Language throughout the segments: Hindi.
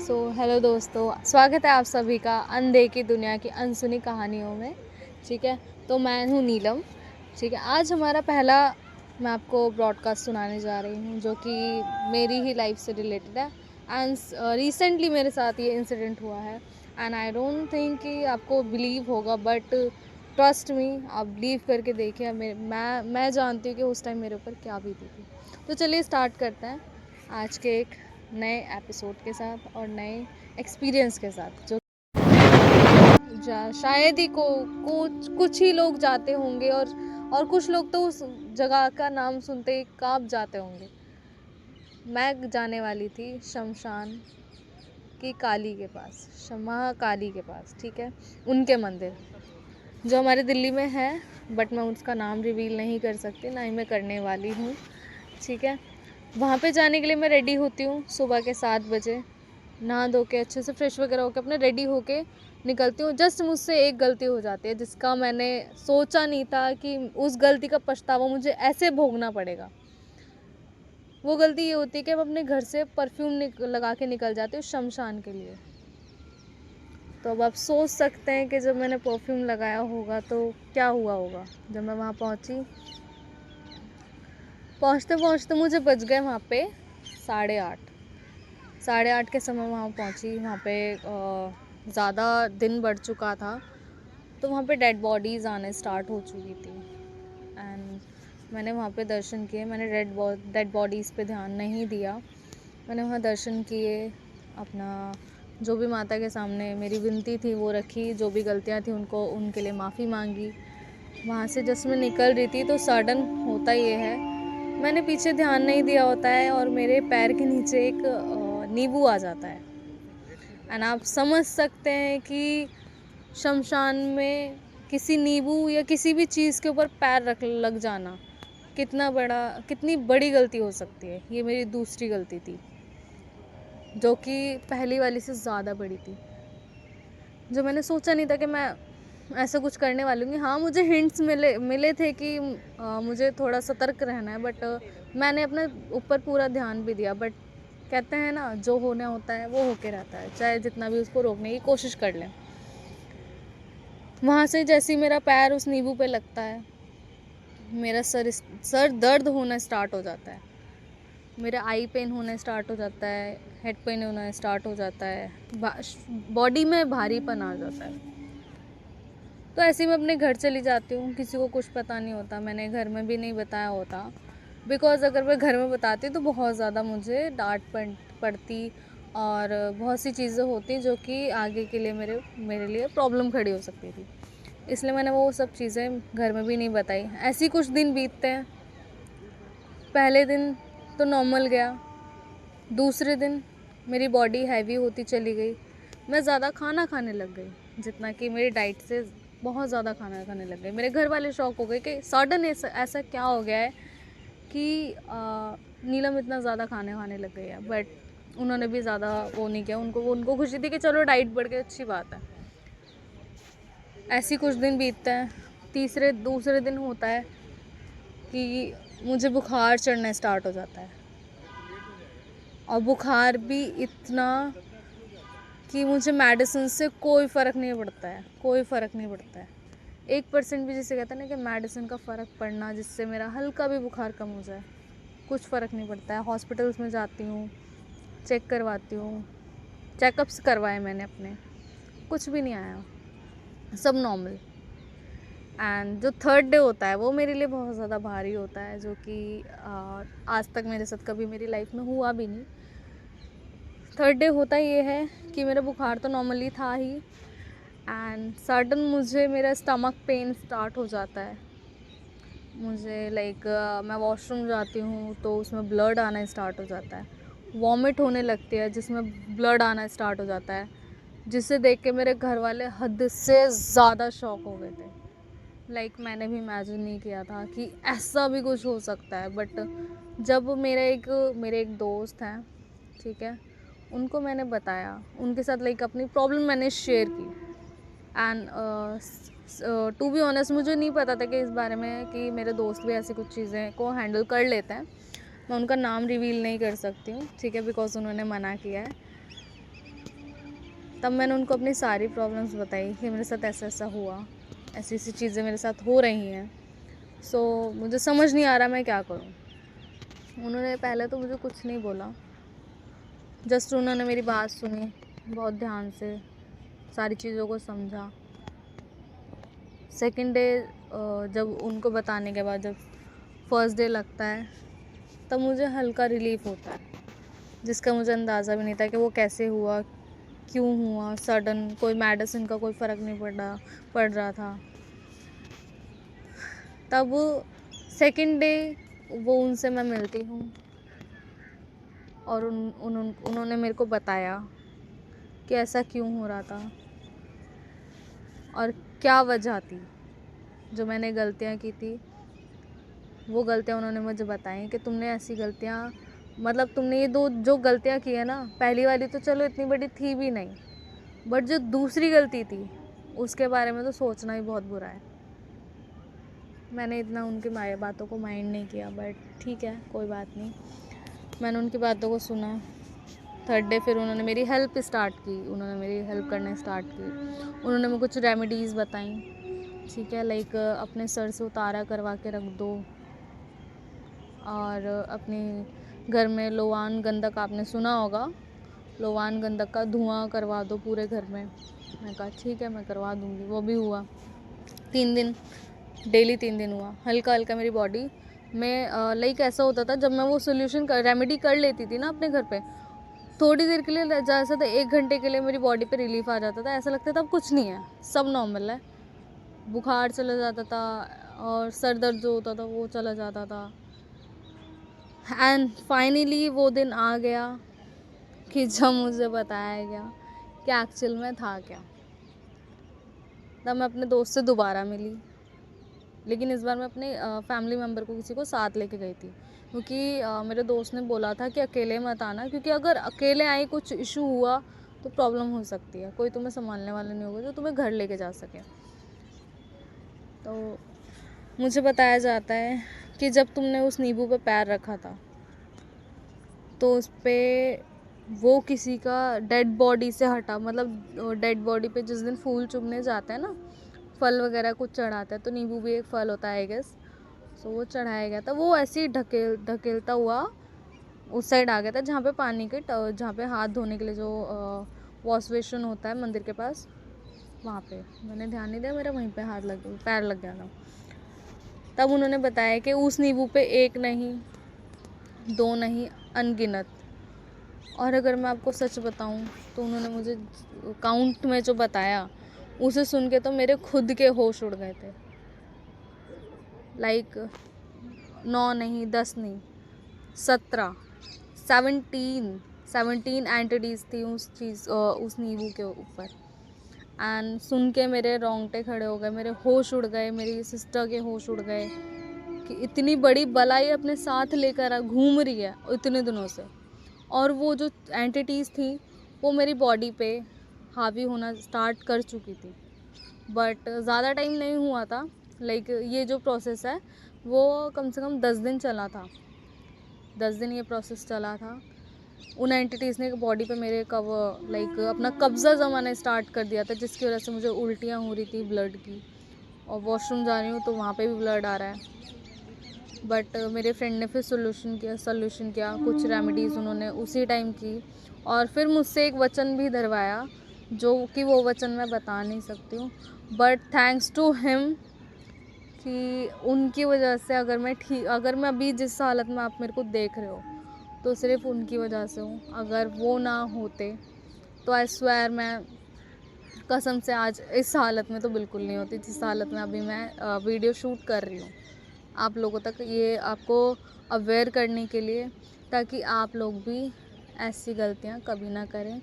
हेलो दोस्तों, स्वागत है आप सभी का अनदेखी दुनिया की अनसुनी कहानियों में। ठीक है, तो मैं हूँ नीलम। ठीक है, आज हमारा पहला मैं आपको ब्रॉडकास्ट सुनाने जा रही हूँ जो कि मेरी ही लाइफ से रिलेटेड है। एंड रिसेंटली मेरे साथ ये इंसिडेंट हुआ है एंड आई डोंट थिंक कि आपको बिलीव होगा, बट ट्रस्ट मी, आप बिलीव करके देखिए। मैं जानती हूँ कि उस टाइम मेरे ऊपर क्या बीती थी। तो चलिए स्टार्ट करते हैं आज के एक नए एपिसोड के साथ और नए एक्सपीरियंस के साथ, जो शायद ही कुछ ही लोग जाते होंगे और कुछ लोग तो उस जगह का नाम सुनते ही कांप जाते होंगे। मैं जाने वाली थी शमशान की काली के पास, महाकाली के पास। ठीक है, उनके मंदिर जो हमारे दिल्ली में है, बट मैं उसका नाम रिवील नहीं कर सकती, ना ही मैं करने वाली हूँ। ठीक है, वहाँ पे जाने के लिए मैं रेडी होती हूँ सुबह के 7 बजे, नहा धो के अच्छे से फ्रेश वगैरह होकर अपने रेडी होके निकलती हूँ। जस्ट मुझसे एक गलती हो जाती है जिसका मैंने सोचा नहीं था कि उस गलती का पछतावा मुझे ऐसे भोगना पड़ेगा। वो गलती ये होती है कि मैं अपने घर से परफ्यूम लगा के निकल जाती हूँ शमशान के लिए। तो अब आप सोच सकते हैं कि जब मैंने परफ्यूम लगाया होगा तो क्या हुआ होगा। जब मैं वहाँ पहुँचते पहुँचते मुझे बज गए वहाँ पे 8:30 के समय वहाँ पहुँची। वहाँ पे ज़्यादा दिन बढ़ चुका था, तो वहाँ पे डेड बॉडीज़ आने स्टार्ट हो चुकी थी। एंड मैंने वहाँ पे दर्शन किए। मैंने डेड बॉडीज़ पे ध्यान नहीं दिया। मैंने वहाँ दर्शन किए, अपना जो भी माता के सामने मेरी विनती थी वो रखी, जो भी गलतियाँ थी उनके लिए माफ़ी मांगी। वहाँ से जस्ट मैं निकल रही थी तो सडन होता ये है, मैंने पीछे ध्यान नहीं दिया होता है और मेरे पैर के नीचे एक नींबू आ जाता है। एंड आप समझ सकते हैं कि शमशान में किसी नींबू या किसी भी चीज़ के ऊपर पैर लग जाना कितनी बड़ी गलती हो सकती है। ये मेरी दूसरी गलती थी जो कि पहली वाली से ज़्यादा बड़ी थी, जो मैंने सोचा नहीं था कि मैं ऐसा कुछ करने वाली हूँ। हाँ, मुझे हिंट्स मिले थे कि मुझे थोड़ा सतर्क रहना है, बट मैंने अपने ऊपर पूरा ध्यान भी दिया। बट कहते हैं ना, जो होना होता है वो होके रहता है, चाहे जितना भी उसको रोकने की कोशिश कर लें। वहाँ से जैसे ही मेरा पैर उस नींबू पे लगता है, मेरा सर दर्द होना स्टार्ट हो जाता है, मेरा आई पेन होना स्टार्ट हो जाता है, हेड पेन होना स्टार्ट हो जाता है, बॉडी में भारीपन आ जाता है। तो ऐसे ही मैं अपने घर चली जाती हूँ। किसी को कुछ पता नहीं होता, मैंने घर में भी नहीं बताया होता, बिकॉज़ अगर मैं घर में बताती तो बहुत ज़्यादा मुझे डांट पड़ती और बहुत सी चीज़ें होती जो कि आगे के लिए मेरे लिए प्रॉब्लम खड़ी हो सकती थी। इसलिए मैंने वो सब चीज़ें घर में भी नहीं बताई। ऐसे ही कुछ दिन बीतते हैं। पहले दिन तो नॉर्मल गया, दूसरे दिन मेरी बॉडी हैवी होती चली गई। मैं ज़्यादा खाना खाने लग गई, जितना कि मेरी डाइट से बहुत ज़्यादा खाना खाने लग गई। मेरे घर वाले शॉक हो गए कि सडन ऐसा क्या हो गया है कि नीलम इतना ज़्यादा खाने लग गई है। बट उन्होंने भी ज़्यादा वो नहीं किया, उनको खुशी थी कि चलो डाइट बढ़ गई, अच्छी बात है। ऐसे कुछ दिन बीतते हैं। दूसरे दिन होता है कि मुझे बुखार चढ़ना स्टार्ट हो जाता है, और बुखार भी इतना कि मुझे मेडिसिन से कोई फ़र्क नहीं पड़ता है। 1% भी, जिसे कहते हैं ना कि मेडिसिन का फ़र्क पड़ना, जिससे मेरा हल्का भी बुखार कम हो जाए, कुछ फ़र्क नहीं पड़ता है। हॉस्पिटल्स में जाती हूँ, चेक करवाती हूँ, चेकअप्स करवाए मैंने अपने, कुछ भी नहीं आया, सब नॉर्मल। एंड जो थर्ड डे होता है वो मेरे लिए बहुत ज़्यादा भारी होता है, जो कि आज तक मेरे साथ कभी मेरी लाइफ में हुआ भी नहीं। थर्ड डे होता ये है कि मेरा बुखार तो नॉर्मली था ही, एंड सडन मुझे मेरा स्टमक पेन स्टार्ट हो जाता है। मुझे मैं वॉशरूम जाती हूँ तो उसमें ब्लड आना स्टार्ट हो जाता है, वॉमिट होने लगती है जिसमें ब्लड आना स्टार्ट हो जाता है, जिसे देख के मेरे घर वाले हद से ज़्यादा शॉक हो गए थे। मैंने भी इमेजिन नहीं किया था कि ऐसा भी कुछ हो सकता है। बट जब मेरे एक दोस्त हैं, ठीक है, उनको मैंने बताया, उनके साथ अपनी प्रॉब्लम मैंने शेयर की। एंड टू बी ऑनेस्ट, मुझे नहीं पता था कि इस बारे में कि मेरे दोस्त भी ऐसी कुछ चीज़ें को हैंडल कर लेते हैं। मैं उनका नाम रिवील नहीं कर सकती हूँ, ठीक है, बिकॉज उन्होंने मना किया है। तब मैंने उनको अपनी सारी प्रॉब्लम्स बताई कि मेरे साथ ऐसा ऐसा हुआ, ऐसी ऐसी चीज़ें मेरे साथ हो रही हैं। सो मुझे समझ नहीं आ रहा मैं क्या करूँ। उन्होंने पहले तो मुझे कुछ नहीं बोला, जस्ट उन्होंने मेरी बात सुनी बहुत ध्यान से, सारी चीज़ों को समझा। सेकंड डे जब उनको बताने के बाद जब फर्स्ट डे लगता है, तब मुझे हल्का रिलीफ होता है, जिसका मुझे अंदाज़ा भी नहीं था कि वो कैसे हुआ, क्यों हुआ। सडन कोई मेडिसिन का कोई फ़र्क नहीं पड़ रहा था। तब सेकंड डे वो उनसे मैं मिलती हूँ और उन्होंने मेरे को बताया कि ऐसा क्यों हो रहा था और क्या वजह थी। जो मैंने गलतियाँ की थी, वो गलतियाँ उन्होंने मुझे बताई कि तुमने ऐसी गलतियाँ, मतलब तुमने ये दो जो गलतियाँ की है ना, पहली वाली तो चलो इतनी बड़ी थी भी नहीं, बट जो दूसरी गलती थी उसके बारे में तो सोचना ही बहुत बुरा है। मैंने इतना उनकी बातों को माइंड नहीं किया, बट ठीक है, कोई बात नहीं। मैंने उनकी बातों को सुना। थर्ड डे फिर उन्होंने मेरी हेल्प स्टार्ट की, उन्होंने मेरी हेल्प करना स्टार्ट की। उन्होंने मुझे कुछ रेमेडीज़ बताई, ठीक है, लाइक अपने सर से उतारा करवा के रख दो, और अपने घर में लोवान गंधक, आपने सुना होगा, लोवान गंधक का धुआं करवा दो पूरे घर में। मैं कहा ठीक है, मैं करवा दूँगी। वो भी हुआ 3 दिन, डेली 3 दिन हुआ। हल्का हल्का मेरी बॉडी में लाइक ऐसा होता था, जब मैं वो सोल्यूशन रेमेडी कर लेती थी ना अपने घर पे, थोड़ी देर के लिए, जैसा था 1 घंटे के लिए मेरी बॉडी पे रिलीफ आ जाता था। ऐसा लगता था अब कुछ नहीं है, सब नॉर्मल है। बुखार चला जाता था और सर दर्द जो होता था वो चला जाता था। एंड फाइनली वो दिन आ गया कि जब मुझे बताया गया कि एक्चुअल में था क्या। तब मैं अपने दोस्त से दोबारा मिली, लेकिन इस बार मैं अपने फैमिली मेम्बर को, किसी को साथ लेके गई थी, क्योंकि मेरे दोस्त ने बोला था कि अकेले मत आना, क्योंकि अगर अकेले आई कुछ इशू हुआ तो प्रॉब्लम हो सकती है, कोई तुम्हें संभालने वाला नहीं होगा जो तुम्हें घर लेके जा सके। तो मुझे बताया जाता है कि जब तुमने उस नींबू पे पैर रखा था तो उस पर वो किसी का डेड बॉडी से हटा, मतलब डेड बॉडी पे जिस दिन फूल चुभने जाते हैं ना, फल वगैरह कुछ चढ़ाता है, तो नींबू भी एक फल होता है आई गेस। सो वो चढ़ाया गया था, वो ऐसे ही ढकेलता हुआ उस साइड आ गया था जहाँ पे पानी के जहाँ पे हाथ धोने के लिए जो वॉश बेसिन होता है मंदिर के पास, वहाँ पे मैंने ध्यान नहीं दिया, मेरा वहीं पे पैर लग गया था। तब उन्होंने बताया कि उस नींबू पे 1 नहीं 2 नहीं, अनगिनत। और अगर मैं आपको सच बताऊं तो उन्होंने मुझे काउंट में जो बताया, उसे सुन के तो मेरे खुद के होश उड़ गए थे। लाइक 9 नहीं 10 नहीं 17 एंटिटीज़ थी उस नींबू के ऊपर। एंड सुन के मेरे रोंगटे खड़े हो गए, मेरे होश उड़ गए, मेरी सिस्टर के होश उड़ गए कि इतनी बड़ी बलाई अपने साथ लेकर घूम रही है इतने दिनों से। और वो जो एंटिटीज़ थी वो मेरी बॉडी पे हावी होना स्टार्ट कर चुकी थी, बट ज़्यादा टाइम नहीं हुआ था। लाइक ये जो प्रोसेस है वो कम से कम 10 दिन चला था, 10 दिन ये प्रोसेस चला था। उन एंटिटीज़ ने बॉडी पे मेरे अपना कब्ज़ा जमाना स्टार्ट कर दिया था, जिसकी वजह से मुझे उल्टियाँ हो रही थी ब्लड की, और वॉशरूम जा रही हूँ तो वहाँ पे भी ब्लड आ रहा है। बट मेरे फ्रेंड ने फिर सोल्यूशन किया, कुछ रेमेडीज़ उन्होंने उसी टाइम की, और फिर मुझसे एक वचन भी धरवाया, जो कि वो वचन मैं बता नहीं सकती हूँ, बट थैंक्स टू हिम कि उनकी वजह से अगर मैं अभी जिस हालत में आप मेरे को देख रहे हो तो सिर्फ उनकी वजह से हूँ। अगर वो ना होते तो आई स्वेयर मैं कसम से आज इस हालत में तो बिल्कुल नहीं होती जिस हालत में अभी मैं वीडियो शूट कर रही हूँ, आप लोगों तक ये आपको अवेयर करने के लिए, ताकि आप लोग भी ऐसी गलतियाँ कभी ना करें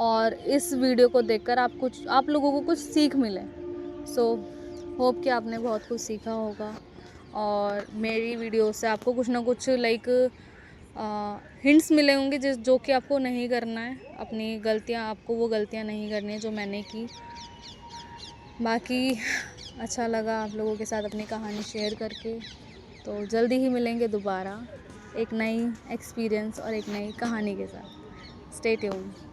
और इस वीडियो को देखकर आप लोगों को कुछ सीख मिले। सो होप कि आपने बहुत कुछ सीखा होगा, और मेरी वीडियो से आपको कुछ ना कुछ हिंट्स मिले होंगे जो कि आपको नहीं करना है, आपको वो गलतियाँ नहीं करनी है जो मैंने की। बाकी अच्छा लगा आप लोगों के साथ अपनी कहानी शेयर करके, तो जल्दी ही मिलेंगे दोबारा एक नई एक्सपीरियंस और एक नई कहानी के साथ। Stay tuned.